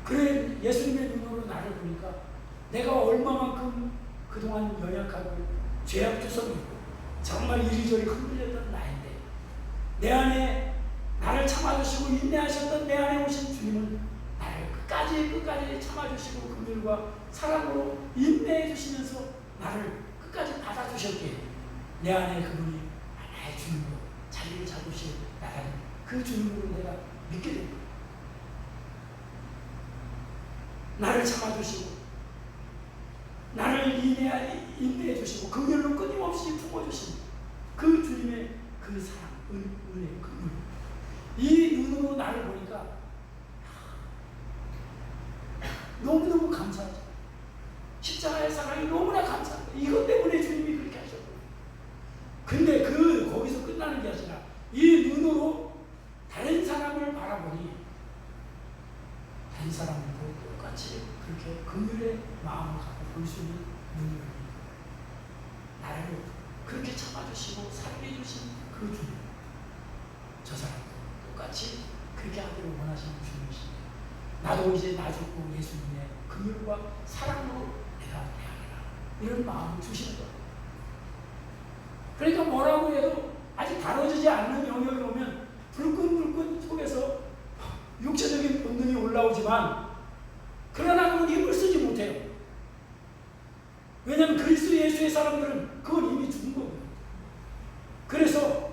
그래 예수님의 눈으로 나를 보니까 내가 얼마만큼 그동안 연약하고 죄악투성이 있고 정말 이리저리 흔들렸던 나인데 내 안에 나를 참아주시고 인내하셨던 내 안에 오신 주님은 나를 끝까지 참아주시고 긍휼과 사랑으로 인내해 주시면서 나를 끝까지 받아주셨기에 내 안에 그분이 나의 주님으로 자리를 잡으실 나라는 그 주님으로 내가 믿게 된 거예요. 나를 참아주시고 나를 인내해 주시고 긍휼로 끊임없이 품어주신 그 주님의 그 사랑, 은혜, 긍휼 이 눈으로 나를 보니까 너무너무 감사하죠. 십자가의 사랑이 너무나 감사합니다. 이것 때문에 주님이 그렇게 하셨거든요. 근데 거기서 끝나는 게 아니라 이 눈으로 다른 사람을 바라보니 다른 사람들도 똑같이 그렇게 긍휼의 마음을 갖고 볼 수 있는 눈을 나를 그렇게 참아주시고 사랑해 주신 그 주님 저 사람도 똑같이 그렇게 하기를 원하시는 주님이시네요. 나도 이제 나 죽고 예수님의 긍휼과 사랑으로 내가 대하리라 이런 마음을 주시는 거예요. 그러니까 뭐라고 해도 아직 다뤄지지 않는 영역이 오면 불끈불끈 속에서 육체적인 본능이 올라오지만 그러나 그건 힘을 쓰지 못해요. 왜냐하면 그리스도 예수의 사람들은 그건 이미 죽은 거거든요. 그래서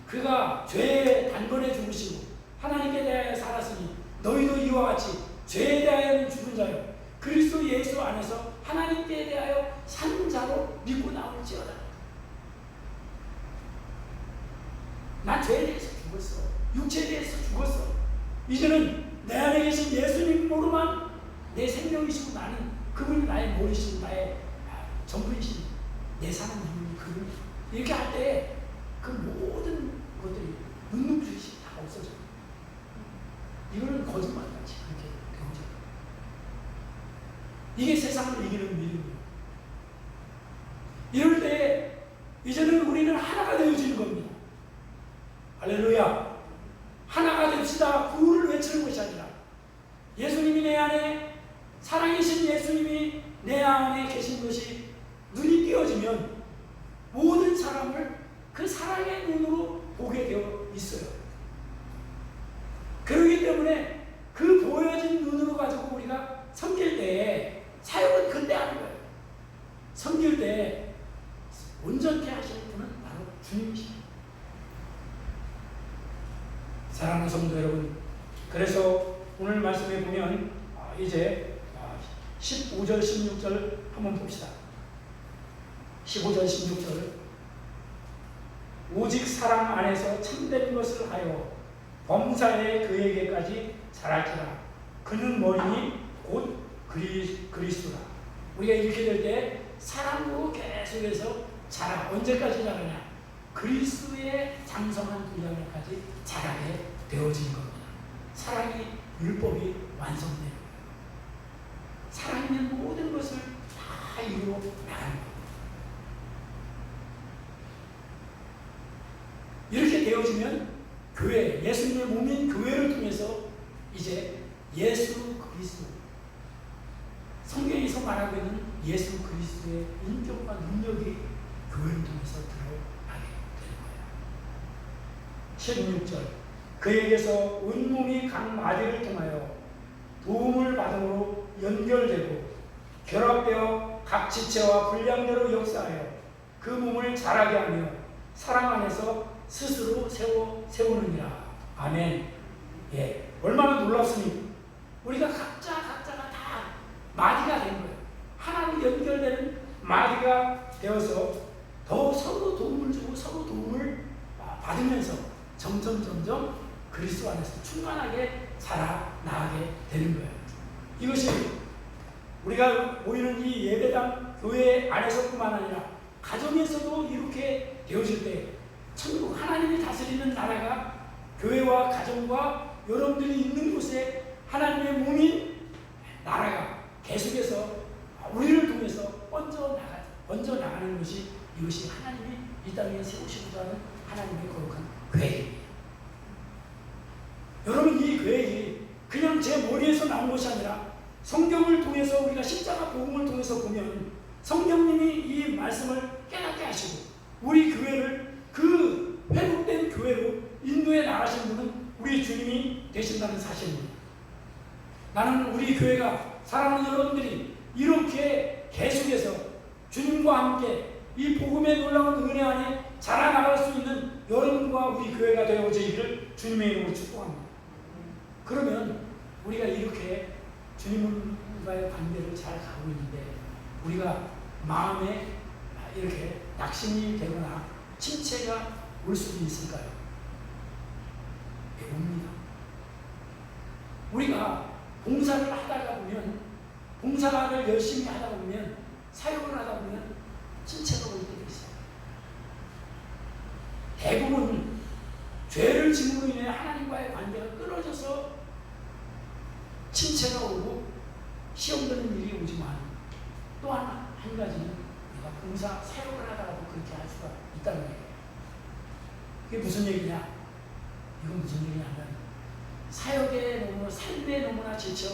그가 죄에 단번에 죽으시고 하나님께 대하여 살았으니 너희도 이와 같이 죄에 대하여는 죽은 자요 그리스도 예수 안에서 하나님께 대하여 산 자로 믿고 나올지어다. 난 죄에 대해서 죽었어. 육체에 대해서 죽었어. 이제는 내 안에 계신 예수님으로만 내 생명이시고 나는 그분이 나의 머리시고 나의 전부이신 내 사는 이유는 그분이 이렇게 할 때 그 모든 것들이 눈물이 다 없어져요. 이건 세상을 이기는 믿음이에요. 이럴 때 이제는 우리는 하나가 되어지는 겁니다. 할렐루야. 하나가 됩시다. 구호를 외치는 것이 아니라 예수님이 내 안에, 살아계신 예수님이 내 안에 계신 것이 눈이 띄어지면 모든 사람을 그 사랑의 눈으로 보게 되어 있어요. 그렇기 때문에 그 보여진 눈으로 가지고 우리가 섬길 때에 사역은 그때 하는 거예요. 섬길 때 온전케 하시는 분은 바로 주님이십니다. 사랑하는 성도 여러분, 그래서 오늘 말씀에 보면 이제 15절 16절 한번 봅시다. 15절 16절 오직 사랑 안에서 참된 것을 하여 범사에 그에게까지 자랄지라. 그는 머리니 곧 그리스도라. 우리가 이렇게 될 때 사랑으로 계속해서 자라. 언제까지 자라냐? 그리스도의 장성한 분량까지 자라게 되어진 겁니다. 사랑이 율법이 완성되는 거예요. 사랑이면 모든 것을 다 이루어 나가는 거예요. 이렇게 되어지면 교회, 예수님의 몸인 교회를 통해서 이제 예수 그리스도, 성경에서 말하고 있는 예수 그리스도의 인격과 능력이 교회를 통해서 드러나게 되는 거예요. 16절 그에게서 온몸이 각 마디를 통하여 도움을 받음으로 연결되고 결합되어 각 지체와 분량대로 역사하여 그 몸을 자라게 하며 사랑 안에서 스스로 세우느니라. 아멘. 예, 얼마나 놀랍습니까? 우리가 각자가 다 마디가 된 거예요. 하나로 연결되는 마디가 되어서 더 서로 도움을 주고 서로 도움을 받으면서 점점 그리스도 안에서 충만하게 자라나게 되는 거예요. 이것이 우리가 보이는 이 예배당 교회 안에서뿐만 아니라 가정에서도 이렇게 되어질 때 천국 하나님이 다스리는 나라가 교회와 가정과 여러분들이 있는 곳에 하나님의 몸인 나라가 계속해서 우리를 통해서 번져 나가는 것이 이것이 하나님이 이 땅에 세우시고자 하는 하나님의 거룩한 계획입니다. 여러분, 이 계획이 그냥 제 머리에서 나온 것이 아니라 성경을 통해서 우리가 십자가 복음을 통해서 보면 성령님이 이 말씀을 깨닫게 하시고 우리 교회를 그 회복된 교회로 인도해 나가신 분은 우리 주님이 되신다는 사실입니다. 나는 우리 교회가 사랑하는 여러분들이 이렇게 계속해서 주님과 함께 이 복음의 놀라운 은혜 안에 자라나갈 수 있는 여러분과 우리 교회가 되어지기를 주님의 이름으로 축복합니다. 그러면 우리가 이렇게 주님과의 관계를 잘 가고 있는데 우리가 마음에 이렇게 낙심이 되거나 침체가 올 수도 있을까요? 네, 옵니다. 우리가 봉사를 하다가 보면, 봉사를 열심히 하다 보면, 사역을 하다 보면 침체가 올 때도 있어요. 대부분 죄를 짐으로 인해 하나님과의 관계가 끊어져서 침체가 오고 시험되는 일이 오지만 또 한 가지는 우리가 봉사, 사역을 하다가도 그렇게 할 수가 있다는 얘기예요. 그게 무슨 얘기냐? 이건 무슨 얘기냐면 사역에 너무, 삶에 너무나 지쳐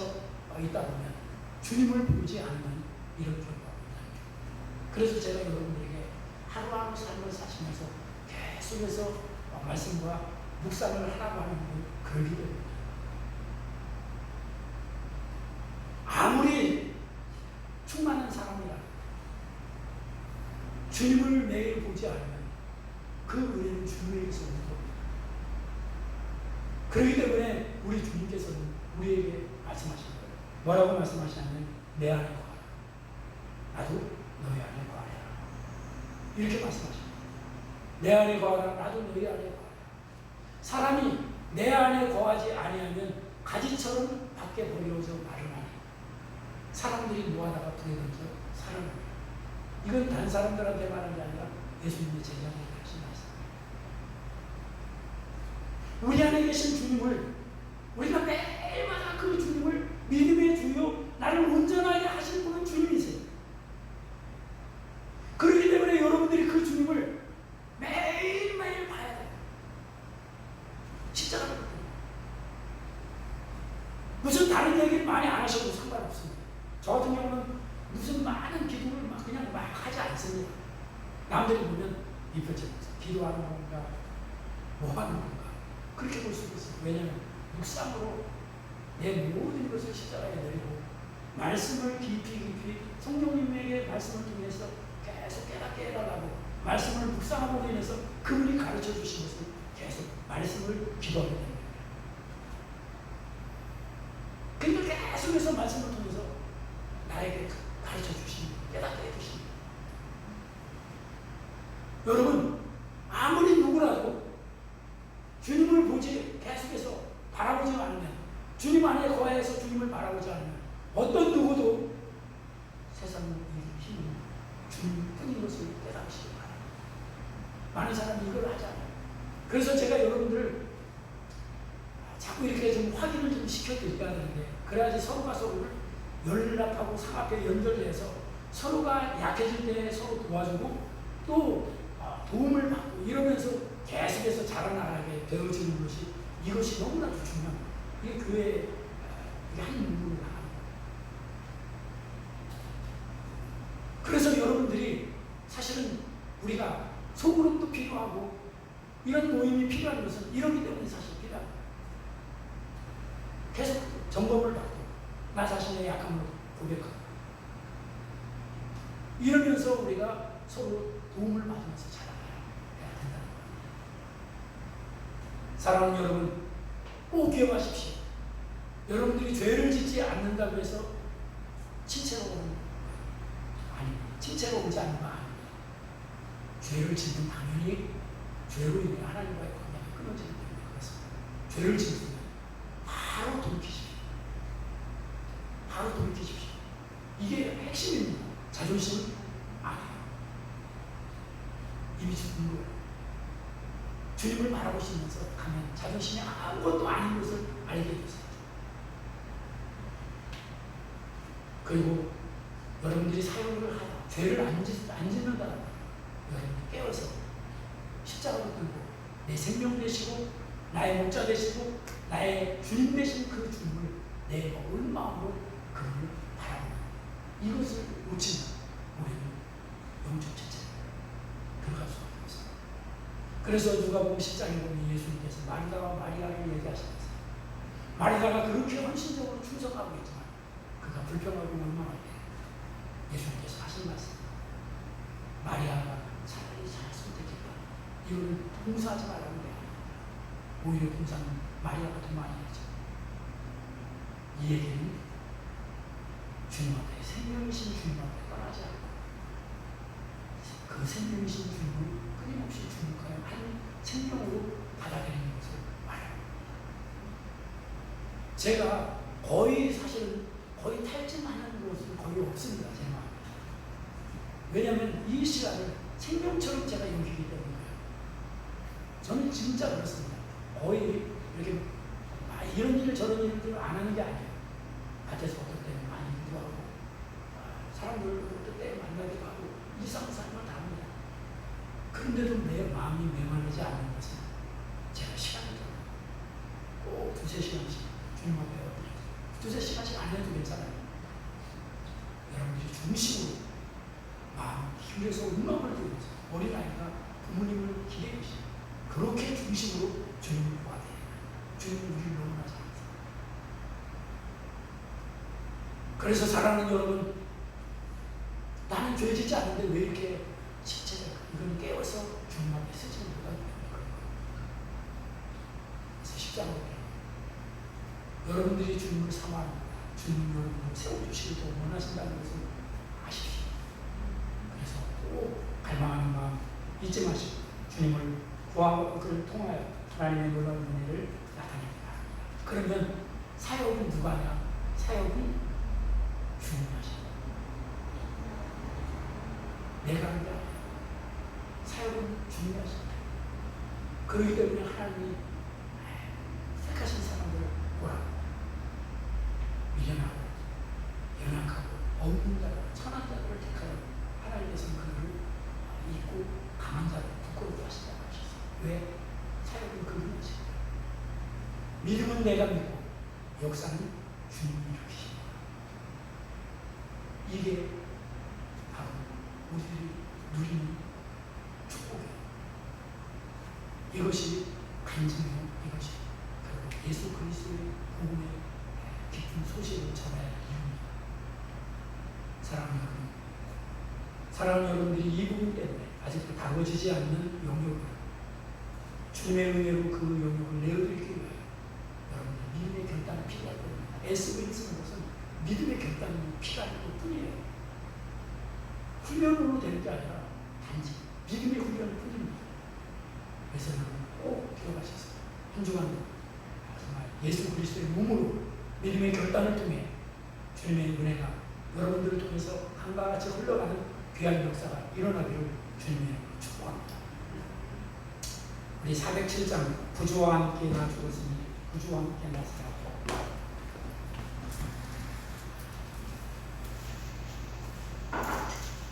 있다 보면 주님을 보지 않으면 이런 경우가 있다는 거예요. 그래서 제가 여러분들에게 하루하루 삶을 사시면서 계속해서 말씀과 묵상을 하라고 하는 건 그러기 때문입니다. 아무리 충만한 사람이라 주님을 매일 보지 않으면 그 은혜는 주님에게서 오는 겁니다. 그렇기 때문에 우리 주님께서는 우리에게 말씀하신 거예요. 뭐라고 말씀하시냐면 내 안에 거하라. 나도 너희 안에 거하라. 이렇게 말씀하십니다. 내 안에 거하라. 나도 너희 안에 거하라. 사람이 내 안에 거하지 아니하면 가지처럼 밖에 버려져 마르나니 사람들이 모아다가 불에 던져 살아납니다. 이건 다른 사람들한테 말하는 게 아니라 예수님의 제자들에게 하신 말씀. 우리 안에 계신 주님을 우리가 매일마다 그 주님을 믿음의 주요 나를 온전하게 하실 분은 주님이세요. 무슨 다른 얘기를 많이 안 하셔도 상관없습니다. 저 같은 경우는 무슨 많은 기도를 막 그냥 막 하지 않습니다. 남들이 보면 입혀집니다. 기도하는 건가, 뭐 하는 건가, 그렇게 볼 수도 있어요. 왜냐하면 묵상으로 내 모든 것을 십자가에 내리고 말씀을 깊이 성령님에게 말씀을 통해서 계속 깨닫게 해달라고 말씀을 묵상함으로 인해서 그분이 가르쳐 주신 것을 계속 말씀을 기도하게 됩니다. 그러니까 계속해서 말씀을 통해서 나에게 가르쳐 주십니다. 깨닫게 해주십니다. 여러분, 아무리 누구라도 주님을 보지 계속해서 바라보지 않으면, 주님 안에 거해서 주님을 바라보지 않으면 어떤 누구도 세상을 이길 힘은 주님뿐인 것을 깨닫시기 바랍니다. 많은 사람이 이걸 하지 않아요. 그래서 제가 여러분들 자꾸 이렇게 좀 확인을 좀 시켜드려야 되는데, 그래야지 서로가 서로를 연락하고 상합에 연결해서 서로가 약해질 때 서로 도와주고 또 도움을 받고 이러면서 계속해서 자라나가게 되어지는 것이, 이것이 너무나도 중요합니다. 이게 교회의 한 인물로 나갑니다. 그래서 여러분들이 사실은 우리가 소그룹도 필요하고 이런 모임이 필요한 것은 이러기 때문에 사실 필요합니다. 계속 점검을 받고 나 자신의 약함을 고백하고 이러면서 우리가 서로 도움을 받으면서 자라가야 된다는 겁니다. 사랑하는 여러분, 꼭 기억하십시오. 여러분들이 죄를 짓지 않는다고 해서 친채로 오는 거 아닙니다. 친채로 오지 않는 거 아닙니다. 죄를 짓는 당연히 죄로 인해 하나님과의 관계가 끊어지기 때문에 그렇습니다. 죄를 짓으면 바로 돌이키십시오. 바로 돌이키십시오. 이게 핵심입니다. 자존심 아니에요. 이미 죽은 거예요. 주님을 바라보시면서 가면 자존심이 아무것도 아닌 것을 알게 되세요. 그리고 여러분들이 사역을 하다 죄를 안 짓는다. 여러분이 깨어서 십자가를 들고 내 생명 되시고 나의 목자 되시고 나의 주님 되신 그 주님을 내 온 마음으로 그분을 바라보는 이것을 놓치면 우리는 영적 체체에 들어갈 수가 없습니다. 그래서 누가복음 10장에 보면 예수님께서 마리다와 마리아를 얘기하시면서 마리다가 그렇게 헌신적으로 충성하고 있지만 그가 불평하고 원망할 때 예수님께서 하신 말씀, 마리아가 차라리 잘 선택했다. 이거를 봉사하지 말라는 게 아니에요. 오히려 봉사는 마리아가 더 많이 했죠. 이 얘기는 주님 앞에, 생명이신 주님 앞에 떠나지 않고 그 생명이신 주님을 끊임없이 주님과의 한 생명으로 받아들이는 것을 말합니다. 제가 사실은 거의 탈진하는 것은 거의 없습니다. 제 마음에. 왜냐하면 이 시간을 생명처럼 제가 여기기 때문에요. 저는 진짜 그렇습니다. 거의 이렇게 이런 일 저런 일들을 안 하는 게 아니에요. 밭에서 어떨 때는 많이 일도 하고 사람들 어떨 때 만나기도 하고 이상한 사람을 다 합니다. 그런데도 내 마음이 메말르지 않는 것은 제가 시간을 들어요. 꼭 2-3시간씩 주님 앞에 엎드려서 2-3시간씩 안 해도 괜찮아요. 여러분들이 중심으로 마음 힘에서 음악을 들으면서 어린아이가 부모님을 기대듯이 그렇게 중심으로 주님을 보아야 돼요. 주님은 우리를 너무나 잘하세요. 그래서 사랑하는 여러분, 나는 죄 짓지 않는데 왜 이렇게 지체될까? 이건 깨워서 주님 앞에 쓰지 못하기 때문에 그런 거예요. 그래서 십자가로 여러분들이 주님을 사모합니다. 주님 여러분을 세워주시길 더 원하신다는 것을 아십시오. 그래서 꼭 갈망하는 마음 잊지 마시고 주님을 구하고 그를 통하여 하나님의 놀라운 은혜를 나타냅니다. 그러면 사역은 누가 하냐? 사역은 주님이 하십니다. 내가 하는 게 아니에요. 사역은 주님이 하십니다. 그렇기 때문에 하나님이 택하신 사람들을 보라. 미련하고 연약하고 없는 자를 천한 자를 택하여 하나님께서는 그를 잊고 강한 자를 부끄럽게 하신다고 하셨어요. 왜? 사역은 그분이 하십니다. 믿음은 내가 믿고 역사는 주님이 일으키십니다. 이게 바로 우리들이 누리는 축복이에요. 이것이 간증이요. 이것이 바로 예수 그리스도의 복음의 깊은 소식을 전해야 하는 이유입니다. 사랑하는 여러분, 사랑하는 여러분들이 이 부분 때문에 아직도 다뤄지지 않는 영역을 주님의 은혜로 그 영역을 내어드리기 위하여 여러분들 믿음의 결단이 필요할 겁니다. 애쓰고 있는 것은 믿음의 결단이 필요한 것 뿐이에요. 훈련으로 되는 게 아니라 단지 믿음의 훈련일 뿐입니다. 그래서 여러분 꼭 기억하셨어요. 한 주간도 정말 예수 그리스도의 몸으로 믿음의 결단을 통해 주님의 은혜가 여러분들을 통해서 한과 같이 흘러가는 귀한 역사가 일어나기를 주님의 이름으로 축복합니다. 우리 407장 구주와 함께 나 죽었으니 구주와 함께 나서라.